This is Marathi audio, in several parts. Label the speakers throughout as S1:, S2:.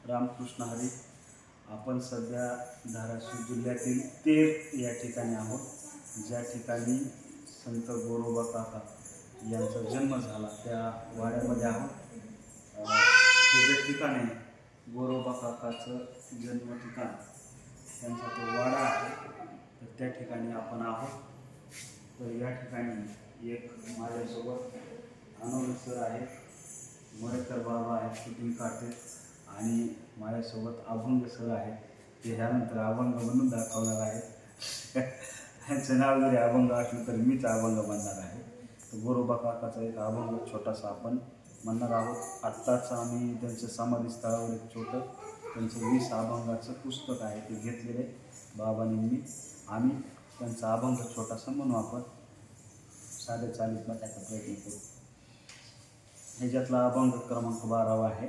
S1: रामकृष्ण हरी. आपण सध्या धाराशिव जिल्ह्यातील तेर या ठिकाणी आहोत, ज्या ठिकाणी संत गोरोबा काका यांचा जन्म झाला त्या वाड्यामध्ये आहोत. हे जे ठिकाण आहे गोरोबा काकाचं जन्म ठिकाण, त्यांचा तो वाडा आहे, तर त्या ठिकाणी आपण आहोत. तर या ठिकाणी एक माझ्यासोबत अनोल सर आहेत, मरेकर बाबा आहेत, शूटिंग काढते, आणि माझ्यासोबत अभंग सर आहेत, ते ह्यानंतर अभंग म्हणून दाखवणार आहेत. त्यांचं नाव जरी अभंग असलं तर मीच अभंग बनणार आहे. तर गोरोबा काकाचा एक अभंग छोटासा आपण म्हणणार आहोत. आत्ताच आम्ही त्यांच्या समाधीस्थळावर एक छोटं त्यांचं 20 अभंगाचं पुस्तक आहे ते घेतलेलं आहे बाबांनी. आम्ही त्यांचा अभंग छोटासा म्हणू, आपण साधे चालीत बघायचा प्रयत्न करू. ह्याच्यातला अभंग क्रमांक 12 आहे.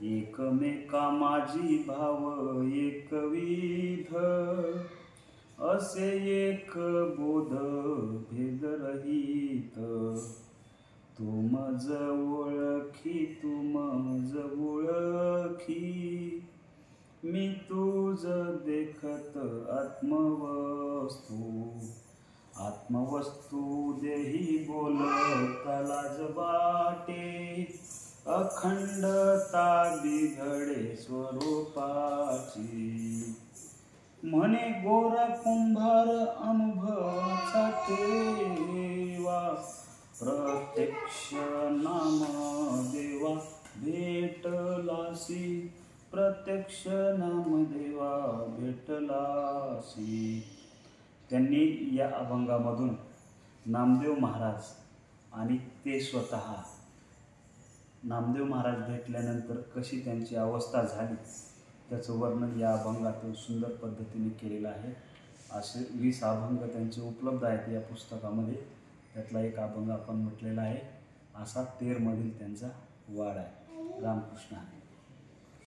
S1: एकमेका माझी भाव एकविध, असे एक बोध भेद रहित. तुम ज ओळखी तुम ज ओळखी, मी तुझ देखत आत्मवस्तू. आत्मवस्तू देही बोलता लाज वाटे, अखंडता बिघडे स्वरूपाची. म्हणे गोरा कुंभार अनुभवाचा ठेवा, प्रत्यक्ष नाम देवा भेटलासी. प्रत्यक्ष नाम देवा भेटलासी. त्यांनी या अभंगामधून नामदेव महाराज आणि ते स्वतः, नामदेव महाराज भेटल्यानंतर कशी त्यांची अवस्था झाली त्याचं वर्णन या अभंगातून सुंदर पद्धतीने केलेलं आहे. असे 20 अभंग त्यांचे उपलब्ध आहेत या पुस्तकामध्ये. त्यातला एक अभंग आपण म्हटलेला आहे. असा तेरमधील त्यांचा वाडा आहे. रामकृष्ण हरी.